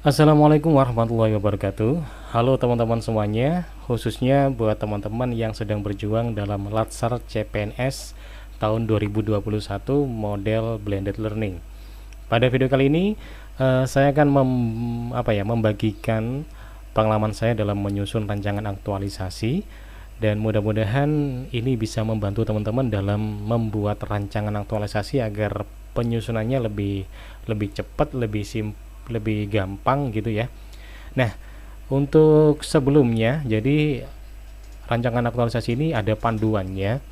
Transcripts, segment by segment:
Assalamualaikum warahmatullahi wabarakatuh. Halo teman-teman semuanya, khususnya buat teman-teman yang sedang berjuang dalam Latsar CPNS tahun 2021 model blended learning. Pada video kali ini saya akan membagikan pengalaman saya dalam menyusun rancangan aktualisasi, dan mudah-mudahan ini bisa membantu teman-teman dalam membuat rancangan aktualisasi agar penyusunannya lebih cepat, lebih gampang gitu ya. Nah, untuk sebelumnya, jadi rancangan aktualisasi ini ada panduannya,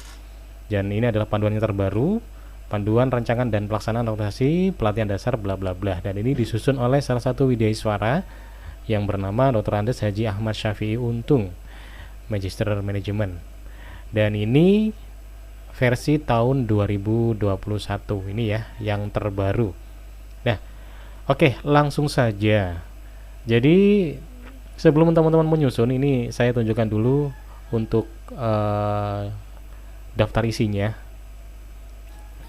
dan ini adalah panduan yang terbaru, panduan rancangan dan pelaksanaan aktualisasi pelatihan dasar bla bla bla, dan ini disusun oleh salah satu widyaswara yang bernama Dr. Andes Haji Ahmad Syafi'i Untung, Magister Manajemen, dan ini versi tahun 2021 ini ya, yang terbaru. Nah, oke, langsung saja. Jadi sebelum teman-teman menyusun, ini saya tunjukkan dulu untuk daftar isinya.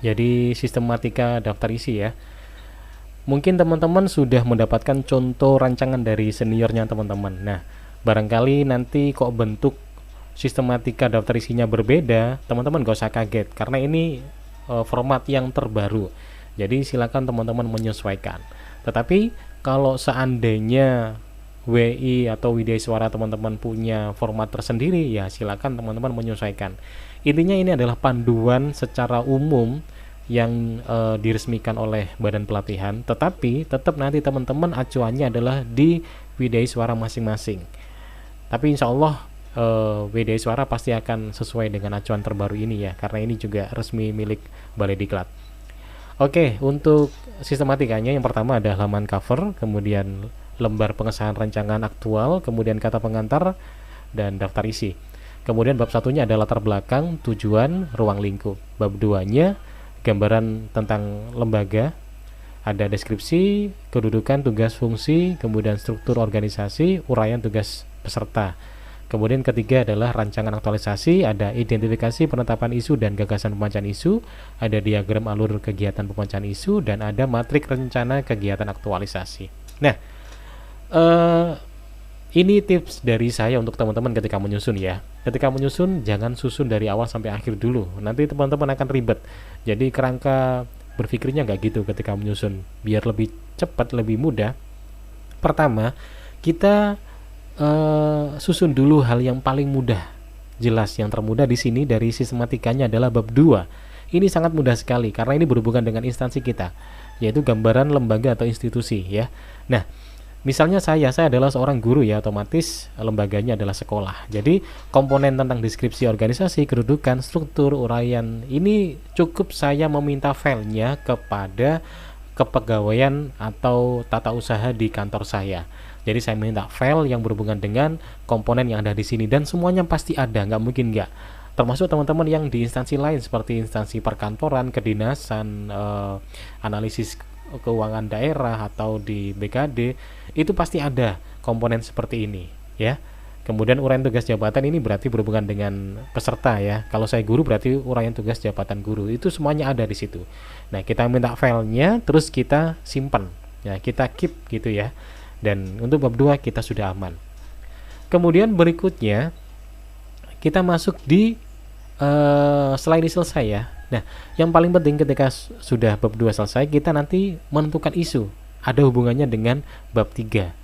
Jadi sistematika daftar isi ya. Mungkin teman-teman sudah mendapatkan contoh rancangan dari seniornya teman-teman. Nah, barangkali nanti kok bentuk sistematika daftar isinya berbeda, teman-teman gak usah kaget karena ini format yang terbaru. Jadi silakan teman-teman menyesuaikan. Tetapi kalau seandainya WI atau widyaswara teman-teman punya format tersendiri, ya silakan teman-teman menyesuaikan. Intinya ini adalah panduan secara umum yang diresmikan oleh badan pelatihan, tetapi tetap nanti teman-teman acuannya adalah di widyaswara masing-masing. Tapi insya Allah widyaswara pasti akan sesuai dengan acuan terbaru ini ya, karena ini juga resmi milik Balai Diklat. Oke, untuk sistematikanya yang pertama ada halaman cover, kemudian lembar pengesahan rancangan aktual, kemudian kata pengantar, dan daftar isi. Kemudian bab satunya ada latar belakang, tujuan, ruang lingkup. Bab 2-nya gambaran tentang lembaga, ada deskripsi, kedudukan, tugas, fungsi, kemudian struktur organisasi, uraian tugas peserta. Kemudian ketiga adalah rancangan aktualisasi, ada identifikasi penetapan isu dan gagasan pemancaraan isu, ada diagram alur kegiatan pemancaraan isu, dan ada matrik rencana kegiatan aktualisasi. Nah, ini tips dari saya untuk teman-teman ketika menyusun ya. Ketika menyusun jangan susun dari awal sampai akhir dulu, nanti teman-teman akan ribet. Jadi kerangka berpikirnya nggak gitu ketika menyusun, biar lebih cepat, lebih mudah. Pertama, kita susun dulu hal yang paling mudah. Jelas yang termudah di sini dari sistematikanya adalah bab 2. Ini sangat mudah sekali karena ini berhubungan dengan instansi kita, yaitu gambaran lembaga atau institusi ya. Nah, misalnya saya adalah seorang guru ya, otomatis lembaganya adalah sekolah. Jadi komponen tentang deskripsi organisasi, kedudukan, struktur, uraian ini cukup saya meminta filenya kepada kepegawaian atau tata usaha di kantor saya. Jadi saya minta file yang berhubungan dengan komponen yang ada di sini, dan semuanya pasti ada, nggak mungkin nggak. Termasuk teman-teman yang di instansi lain seperti instansi perkantoran, kedinasan, analisis keuangan daerah atau di BKD, itu pasti ada komponen seperti ini ya. Kemudian uraian tugas jabatan ini berarti berhubungan dengan peserta ya. Kalau saya guru berarti uraian tugas jabatan guru, itu semuanya ada di situ. Nah, kita minta filenya terus kita simpan ya, kita keep gitu ya. Dan untuk bab 2 kita sudah aman. Kemudian berikutnya kita masuk di setelah ini selesai ya. Nah, yang paling penting ketika sudah bab 2 selesai, kita nanti menentukan isu. Ada hubungannya dengan bab 3,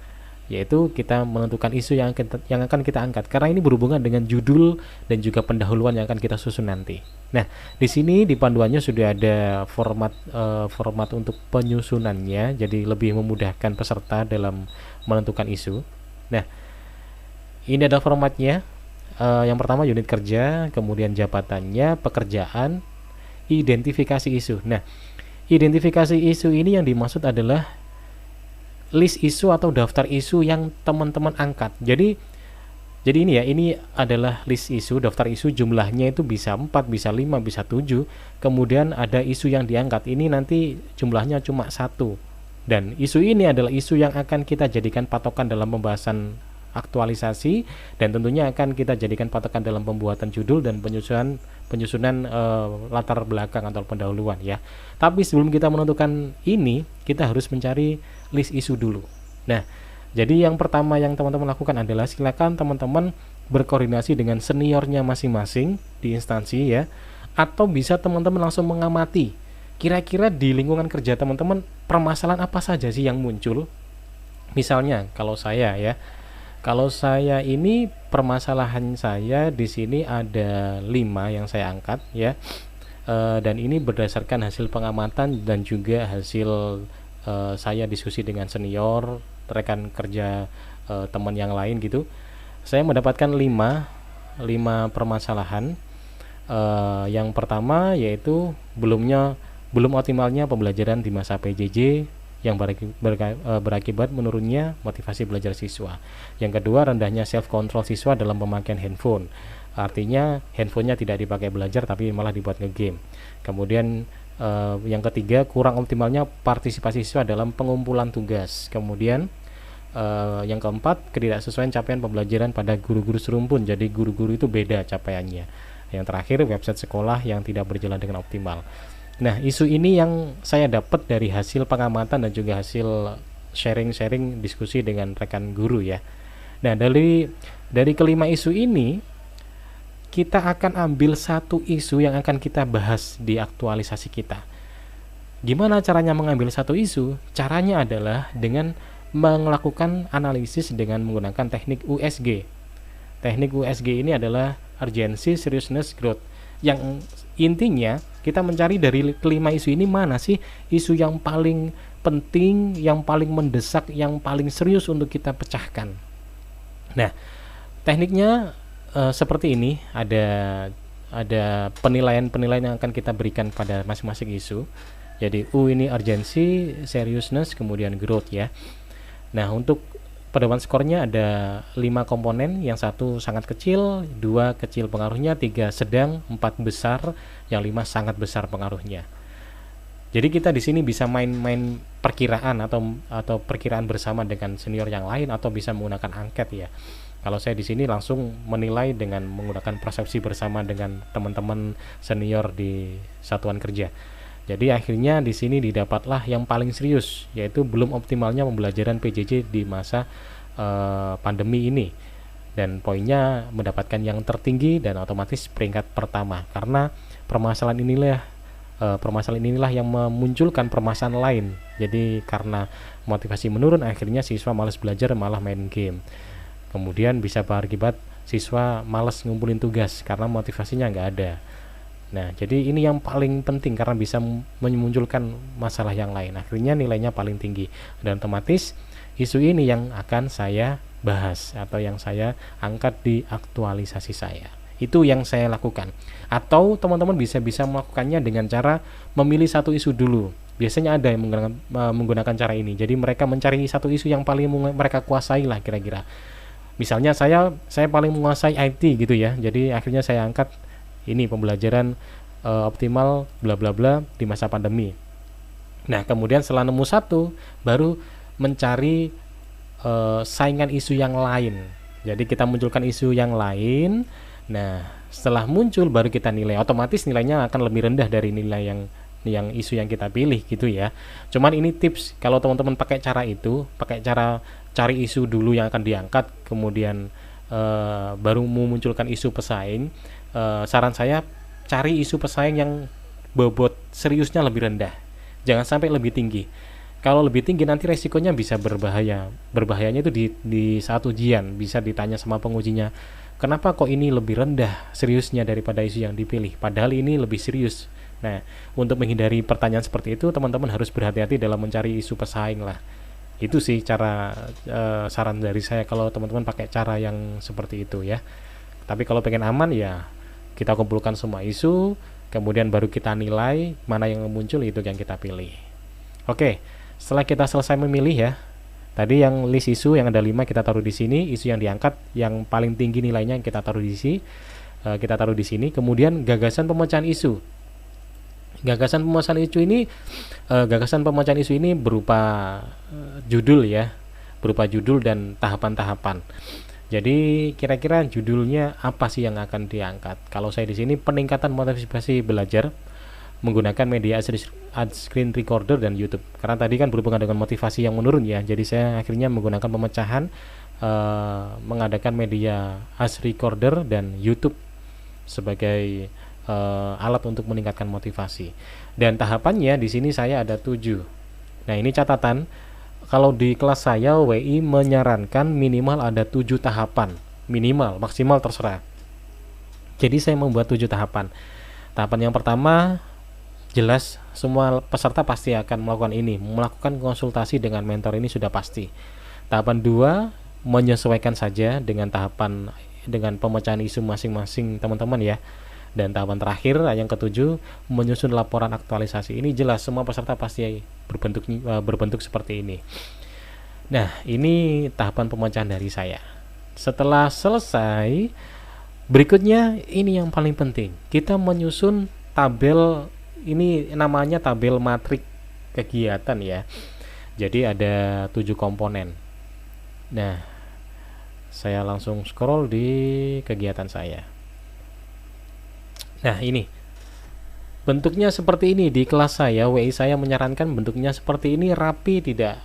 yaitu kita menentukan isu yang akan kita angkat, karena ini berhubungan dengan judul dan juga pendahuluan yang akan kita susun nanti. Nah, di sini di panduannya sudah ada format untuk penyusunannya, jadi lebih memudahkan peserta dalam menentukan isu. Nah, ini ada formatnya. Yang pertama unit kerja, kemudian jabatannya, pekerjaan, identifikasi isu. Nah, identifikasi isu ini yang dimaksud adalah list isu atau daftar isu yang teman-teman angkat. Jadi ini ya, ini adalah list isu, daftar isu, jumlahnya itu bisa 4, bisa 5, bisa 7. Kemudian ada isu yang diangkat, ini nanti jumlahnya cuma 1. Dan isu ini adalah isu yang akan kita jadikan patokan dalam pembahasan aktualisasi, dan tentunya akan kita jadikan patokan dalam pembuatan judul dan penyusunan latar belakang atau pendahuluan ya. Tapi sebelum kita menentukan ini, kita harus mencari list isu dulu. Nah, jadi yang pertama yang teman-teman lakukan adalah silakan teman-teman berkoordinasi dengan seniornya masing-masing di instansi ya, atau bisa teman-teman langsung mengamati kira-kira di lingkungan kerja teman-teman permasalahan apa saja sih yang muncul. Misalnya kalau saya ini permasalahan saya di sini ada 5 yang saya angkat ya. Dan ini berdasarkan hasil pengamatan dan juga hasil saya diskusi dengan senior, rekan kerja, teman yang lain gitu. Saya mendapatkan 5 permasalahan. Yang pertama yaitu belum optimalnya pembelajaran di masa PJJ yang berakibat menurunnya motivasi belajar siswa. Yang kedua, rendahnya self control siswa dalam pemakaian handphone. Artinya handphonenya tidak dipakai belajar tapi malah dibuat ngegame. Kemudian yang ketiga, kurang optimalnya partisipasi siswa dalam pengumpulan tugas. Kemudian yang keempat, ketidaksesuaian capaian pembelajaran pada guru-guru serumpun. Jadi guru-guru itu beda capaiannya. Yang terakhir, website sekolah yang tidak berjalan dengan optimal. Nah, isu ini yang saya dapat dari hasil pengamatan dan juga hasil sharing-sharing diskusi dengan rekan guru ya. Nah, dari kelima isu ini kita akan ambil satu isu yang akan kita bahas di aktualisasi kita. Gimana caranya mengambil satu isu? Caranya adalah dengan melakukan analisis dengan menggunakan teknik USG. Teknik USG ini adalah urgency, seriousness, growth. Yang intinya kita mencari dari kelima isu ini mana sih isu yang paling penting, yang paling mendesak, yang paling serius untuk kita pecahkan. Nah, tekniknya seperti ini, ada penilaian-penilaian yang akan kita berikan pada masing-masing isu. Jadi U ini urgency, seriousness, kemudian growth ya. Nah, untuk pedoman skornya ada 5 komponen, yang 1 sangat kecil, 2 kecil pengaruhnya, 3 sedang, 4 besar, yang 5 sangat besar pengaruhnya. Jadi kita di sini bisa main-main perkiraan atau perkiraan bersama dengan senior yang lain, atau bisa menggunakan angket ya. Kalau saya di sini langsung menilai dengan menggunakan persepsi bersama dengan teman-teman senior di satuan kerja. Jadi akhirnya di sini didapatlah yang paling serius, yaitu belum optimalnya pembelajaran PJJ di masa pandemi ini. Dan poinnya mendapatkan yang tertinggi dan otomatis peringkat pertama, karena permasalahan inilah yang memunculkan permasalahan lain. Jadi karena motivasi menurun, akhirnya siswa malas belajar malah main game. Kemudian bisa berakibat siswa malas ngumpulin tugas karena motivasinya nggak ada. Nah, jadi ini yang paling penting karena bisa memunculkan masalah yang lain. Akhirnya nilainya paling tinggi. Dan otomatis isu ini yang akan saya bahas atau yang saya angkat di aktualisasi saya. Itu yang saya lakukan. Atau teman-teman bisa melakukannya dengan cara memilih satu isu dulu. Biasanya ada yang menggunakan cara ini. Jadi mereka mencari satu isu yang paling mereka kuasai lah kira-kira. Misalnya saya paling menguasai IT gitu ya. Jadi akhirnya saya angkat ini pembelajaran optimal bla bla bla di masa pandemi. Nah, kemudian setelah nemu satu, baru mencari saingan isu yang lain. Jadi kita munculkan isu yang lain. Nah, setelah muncul baru kita nilai. Otomatis nilainya akan lebih rendah dari nilai yang isu yang kita pilih gitu ya. Cuman ini tips, kalau teman-teman pakai cara itu, pakai cara cari isu dulu yang akan diangkat, kemudian baru memunculkan isu pesaing. Saran saya cari isu pesaing yang bobot seriusnya lebih rendah, jangan sampai lebih tinggi. Kalau lebih tinggi nanti resikonya bisa berbahaya. Berbahayanya itu di saat ujian bisa ditanya sama pengujinya, kenapa kok ini lebih rendah seriusnya daripada isu yang dipilih, padahal ini lebih serius. Nah, untuk menghindari pertanyaan seperti itu, teman-teman harus berhati-hati dalam mencari isu pesaing lah. Itu sih cara saran dari saya kalau teman-teman pakai cara yang seperti itu ya. Tapi kalau pengen aman ya kita kumpulkan semua isu, kemudian baru kita nilai mana yang muncul, itu yang kita pilih. Oke, setelah kita selesai memilih ya, tadi yang list isu yang ada 5 kita taruh di sini, isu yang diangkat yang paling tinggi nilainya yang kita taruh di sini, Kemudian gagasan pemecahan isu. Gagasan pemecahan isu ini berupa judul ya, berupa judul dan tahapan-tahapan. Jadi kira-kira judulnya apa sih yang akan diangkat? Kalau saya di sini peningkatan motivasi belajar, menggunakan media ad screen recorder dan YouTube. Karena tadi kan berhubungan dengan motivasi yang menurun ya, jadi saya akhirnya menggunakan pemecahan, mengadakan media ad recorder dan YouTube sebagai alat untuk meningkatkan motivasi. Dan tahapannya di sini saya ada 7. Nah, ini catatan, kalau di kelas saya WI menyarankan minimal ada 7 tahapan, minimal, maksimal terserah. Jadi saya membuat 7 tahapan. Tahapan yang pertama, jelas semua peserta pasti akan melakukan ini, melakukan konsultasi dengan mentor, ini sudah pasti. Tahapan 2, menyesuaikan saja dengan tahapan, dengan pemecahan isu masing-masing teman-teman ya. Dan tahapan terakhir yang ke-7, menyusun laporan aktualisasi. Ini jelas semua peserta pasti berbentuk seperti ini. Nah, ini tahapan pemecahan dari saya. Setelah selesai, berikutnya ini yang paling penting, kita menyusun tabel. Ini namanya tabel matrik kegiatan ya. Jadi ada 7 komponen. Nah, saya langsung scroll di kegiatan saya. Nah, ini bentuknya seperti ini. Di kelas saya, WI saya menyarankan bentuknya seperti ini, rapi, tidak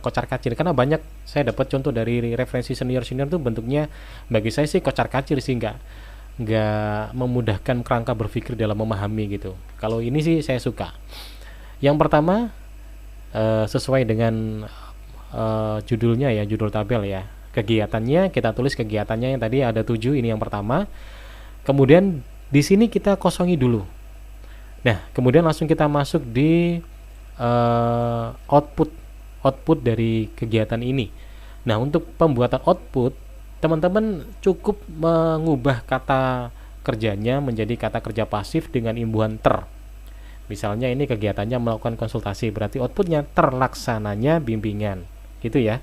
kocar-kacir. Karena banyak saya dapat contoh dari referensi senior-senior tuh bentuknya bagi saya sih kocar-kacir sih, nggak memudahkan kerangka berpikir dalam memahami gitu. Kalau ini sih saya suka. Yang pertama, sesuai dengan judulnya ya, judul tabel ya, kegiatannya kita tulis kegiatannya yang tadi ada 7, ini yang pertama. Kemudian di sini kita kosongi dulu. Nah, kemudian langsung kita masuk di output dari kegiatan ini. Nah, untuk pembuatan output, teman-teman cukup mengubah kata kerjanya menjadi kata kerja pasif dengan imbuhan ter. Misalnya ini kegiatannya melakukan konsultasi, berarti outputnya terlaksananya bimbingan, gitu ya.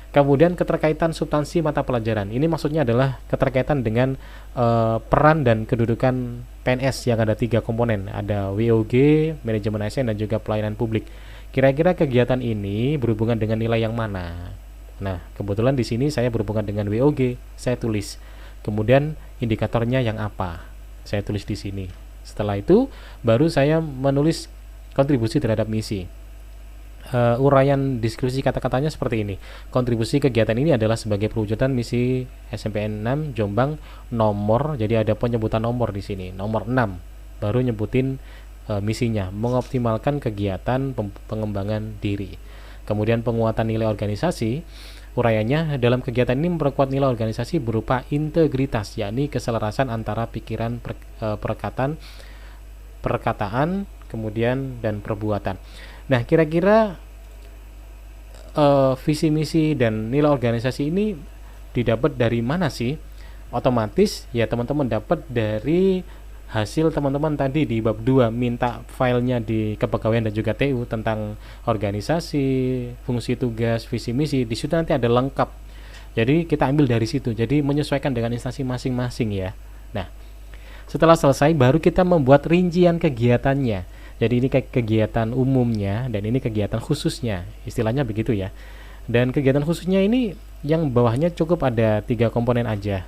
Kemudian keterkaitan substansi mata pelajaran. Ini maksudnya adalah keterkaitan dengan peran dan kedudukan PNS yang ada 3 komponen. Ada WOG, manajemen ASN, dan juga pelayanan publik. Kira-kira kegiatan ini berhubungan dengan nilai yang mana? Nah, kebetulan di sini saya berhubungan dengan WOG, saya tulis. Kemudian indikatornya yang apa? Saya tulis di sini. Setelah itu, baru saya menulis kontribusi terhadap misi. Uraian deskripsi kata-katanya seperti ini. Kontribusi kegiatan ini adalah sebagai perwujudan misi SMPN 6 Jombang nomor, jadi ada penyebutan nomor di sini, nomor 6. Baru nyebutin misinya, mengoptimalkan kegiatan pengembangan diri. Kemudian penguatan nilai organisasi, uraiannya dalam kegiatan ini memperkuat nilai organisasi berupa integritas, yakni keselarasan antara pikiran, perkataan, kemudian dan perbuatan. Nah, kira-kira visi misi dan nilai organisasi ini didapat dari mana sih? Otomatis ya teman-teman dapat dari hasil teman-teman tadi di bab 2, minta filenya di kepegawaian dan juga TU tentang organisasi, fungsi tugas, visi misi. Di situ nanti ada lengkap. Jadi kita ambil dari situ. Jadi menyesuaikan dengan instansi masing-masing ya. Nah, setelah selesai baru kita membuat rincian kegiatannya. Jadi ini kayak kegiatan umumnya dan ini kegiatan khususnya. Istilahnya begitu ya. Dan kegiatan khususnya ini yang bawahnya cukup ada 3 komponen aja.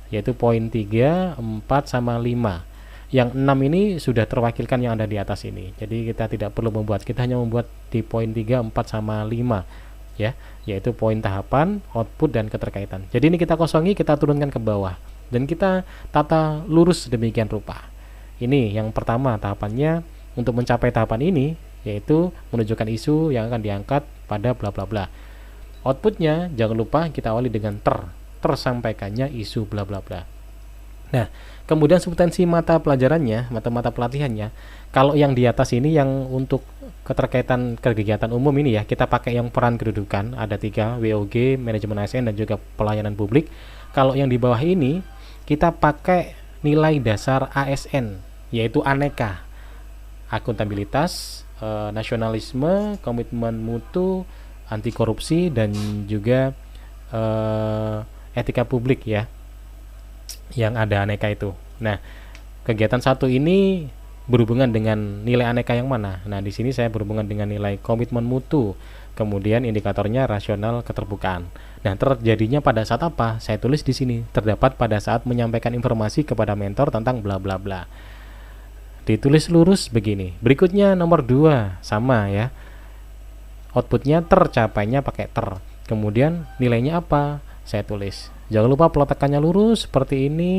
Yaitu poin 3, 4, sama 5. Yang 6 ini sudah terwakilkan yang ada di atas ini. Jadi kita tidak perlu membuat, kita hanya membuat di poin 3, 4, sama 5 ya, yaitu poin tahapan, output, dan keterkaitan. Jadi ini kita kosongi, kita turunkan ke bawah dan kita tata lurus demikian rupa. Ini yang pertama tahapannya. Untuk mencapai tahapan ini yaitu menunjukkan isu yang akan diangkat pada bla bla bla. Outputnya jangan lupa kita awali dengan tersampaikannya isu bla bla bla. Nah, kemudian substansi mata pelajarannya, mata pelatihannya, kalau yang di atas ini yang untuk keterkaitan kegiatan umum ini ya, kita pakai yang peran kedudukan, ada 3, WOG, manajemen ASN, dan juga pelayanan publik. Kalau yang di bawah ini kita pakai nilai dasar ASN, yaitu aneka, akuntabilitas, nasionalisme, komitmen mutu, anti korupsi, dan juga etika publik ya, yang ada aneka itu. Nah, kegiatan 1 ini berhubungan dengan nilai aneka yang mana? Nah, di sini saya berhubungan dengan nilai komitmen mutu, kemudian indikatornya rasional keterbukaan. Nah, terjadinya pada saat apa? Saya tulis di sini, terdapat pada saat menyampaikan informasi kepada mentor tentang bla bla bla. ditulis lurus begini. Berikutnya nomor 2 sama ya, outputnya tercapainya pakai ter, kemudian nilainya apa saya tulis. Jangan lupa peletakannya lurus seperti ini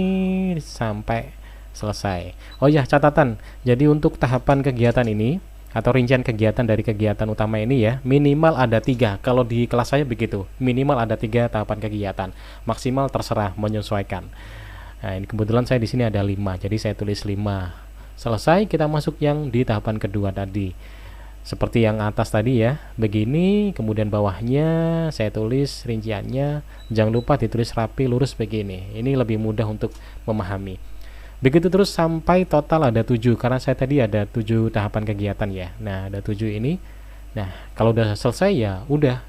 sampai selesai. Oh ya, catatan, jadi untuk tahapan kegiatan ini atau rincian kegiatan dari kegiatan utama ini ya, minimal ada 3. Kalau di kelas saya begitu, minimal ada 3 tahapan kegiatan, maksimal terserah menyesuaikan. Nah, ini kebetulan saya di sini ada 5, jadi saya tulis 5. Selesai, kita masuk yang di tahapan kedua tadi. Seperti yang atas tadi ya, begini, kemudian bawahnya saya tulis rinciannya, jangan lupa ditulis rapi lurus begini. Ini lebih mudah untuk memahami. Begitu terus sampai total ada 7, karena saya tadi ada 7 tahapan kegiatan ya. Nah, ada 7 ini. Nah, kalau udah selesai ya udah,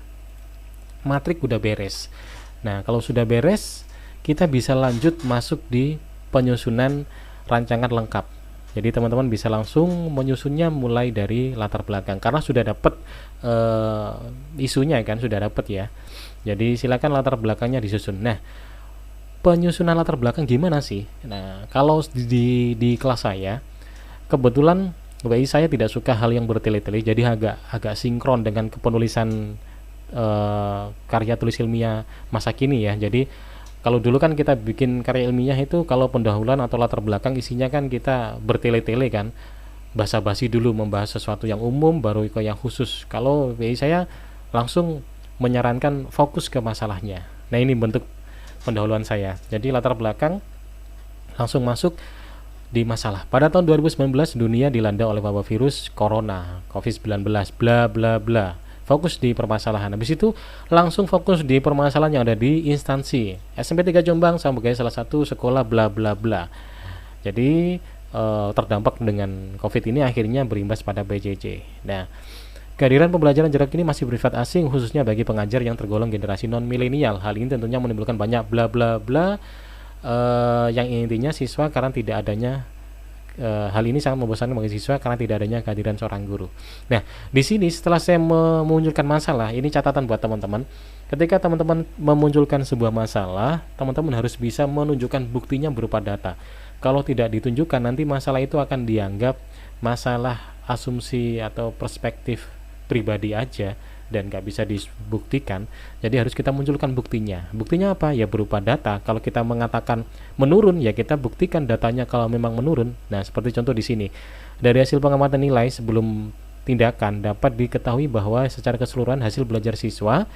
matrik udah beres. Nah, kalau sudah beres, kita bisa lanjut masuk di penyusunan rancangan lengkap. Jadi teman-teman bisa langsung menyusunnya mulai dari latar belakang, karena sudah dapat isunya kan, sudah dapat ya. Jadi silakan latar belakangnya disusun. Nah, penyusunan latar belakang gimana sih? Nah, kalau di kelas saya, kebetulan WI saya tidak suka hal yang bertele-tele, jadi agak sinkron dengan kepenulisan karya tulis ilmiah masa kini ya. Jadi kalau dulu kan kita bikin karya ilmiah itu, kalau pendahuluan atau latar belakang isinya kan kita bertele-tele kan, basa-basi dulu membahas sesuatu yang umum baru ke yang khusus. Kalau WI saya langsung menyarankan fokus ke masalahnya. Nah, ini bentuk pendahuluan saya. Jadi latar belakang langsung masuk di masalah. Pada tahun 2019 dunia dilanda oleh wabah virus corona, COVID-19, bla bla bla. Fokus di permasalahan. Habis itu langsung fokus di permasalahan yang ada di instansi. SMP 3 Jombang sebagai salah satu sekolah bla bla bla. Jadi terdampak dengan COVID ini akhirnya berimbas pada PJJ. Nah, kehadiran pembelajaran jarak ini masih bersifat asing, khususnya bagi pengajar yang tergolong generasi non-milenial. Hal ini tentunya menimbulkan banyak bla bla bla, yang intinya siswa karena tidak adanya hal ini sangat membosankan bagi siswa karena tidak adanya kehadiran seorang guru. Nah, di sini setelah saya memunculkan masalah, ini catatan buat teman-teman. Ketika teman-teman memunculkan sebuah masalah, teman-teman harus bisa menunjukkan buktinya berupa data. Kalau tidak ditunjukkan, nanti masalah itu akan dianggap masalah asumsi atau perspektif pribadi aja dan nggak bisa dibuktikan. Jadi harus kita munculkan buktinya. Buktinya apa? Ya berupa data. Kalau kita mengatakan menurun, ya kita buktikan datanya kalau memang menurun. Nah, seperti contoh di sini. Dari hasil pengamatan nilai sebelum tindakan dapat diketahui bahwa secara keseluruhan hasil belajar siswa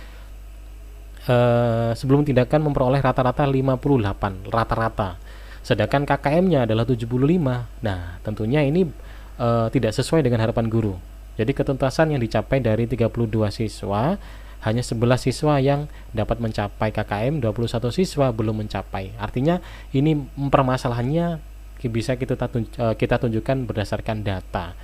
sebelum tindakan memperoleh rata-rata 58 rata-rata. Sedangkan KKM-nya adalah 75. Nah, tentunya ini tidak sesuai dengan harapan guru. Jadi ketuntasan yang dicapai dari 32 siswa, hanya 11 siswa yang dapat mencapai KKM, 21 siswa belum mencapai. Artinya ini permasalahannya bisa kita tunjukkan berdasarkan data.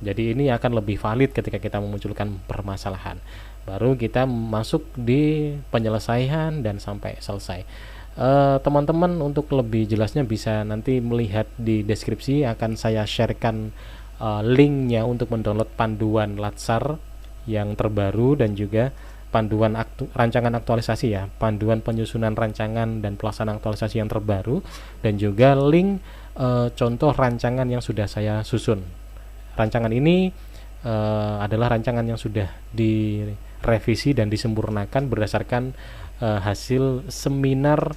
Jadi ini akan lebih valid ketika kita memunculkan permasalahan. Baru kita masuk di penyelesaian dan sampai selesai. Teman-teman untuk lebih jelasnya bisa nanti melihat di deskripsi, akan saya sharekan linknya untuk mendownload panduan Latsar yang terbaru dan juga panduan rancangan aktualisasi ya, panduan penyusunan rancangan dan pelaksanaan aktualisasi yang terbaru, dan juga link contoh rancangan yang sudah saya susun. Rancangan ini adalah rancangan yang sudah direvisi dan disempurnakan berdasarkan hasil seminar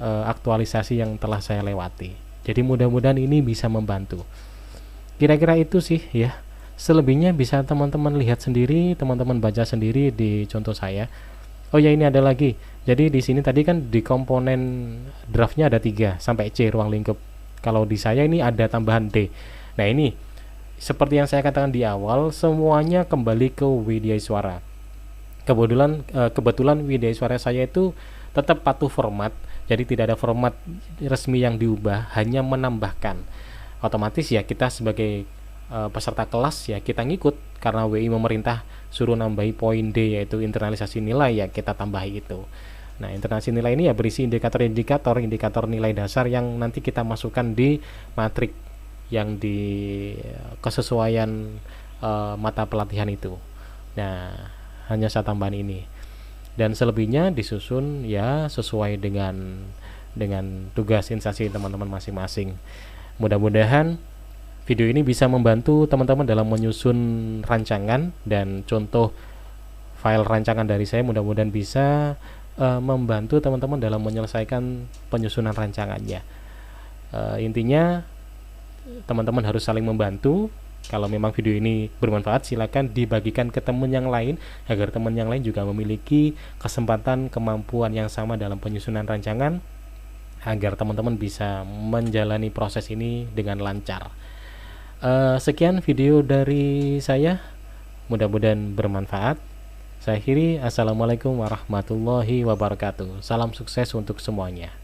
aktualisasi yang telah saya lewati. Jadi mudah-mudahan ini bisa membantu. Kira-kira itu sih ya. Selebihnya bisa teman-teman lihat sendiri, teman-teman baca sendiri di contoh saya. Oh ya, ini ada lagi. Jadi di sini tadi kan di komponen draftnya ada 3 sampai C ruang lingkup. Kalau di saya ini ada tambahan D. Nah, ini seperti yang saya katakan di awal, semuanya kembali ke Widya Suara. Kebetulan Widya Suara saya itu tetap patuh format. Jadi tidak ada format resmi yang diubah, hanya menambahkan. Otomatis ya kita sebagai peserta kelas ya kita ngikut, karena WI memerintah suruh nambahi poin D yaitu internalisasi nilai, ya kita tambahi itu. Nah, internalisasi nilai ini ya berisi indikator nilai dasar yang nanti kita masukkan di matrik yang di kesesuaian mata pelatihan itu. Nah, hanya saya tambahan ini. Dan selebihnya disusun ya sesuai dengan tugas instansi teman-teman masing-masing. Mudah-mudahan Video ini bisa membantu teman-teman dalam menyusun rancangan, dan contoh file rancangan dari saya mudah-mudahan bisa membantu teman-teman dalam menyelesaikan penyusunan rancangannya. Intinya teman-teman harus saling membantu. Kalau memang video ini bermanfaat, silakan dibagikan ke teman yang lain agar teman yang lain juga memiliki kesempatan, kemampuan yang sama dalam penyusunan rancangan, agar teman-teman bisa menjalani proses ini dengan lancar. Sekian video dari saya, mudah-mudahan bermanfaat. Saya akhiri, assalamualaikum warahmatullahi wabarakatuh. Salam sukses untuk semuanya.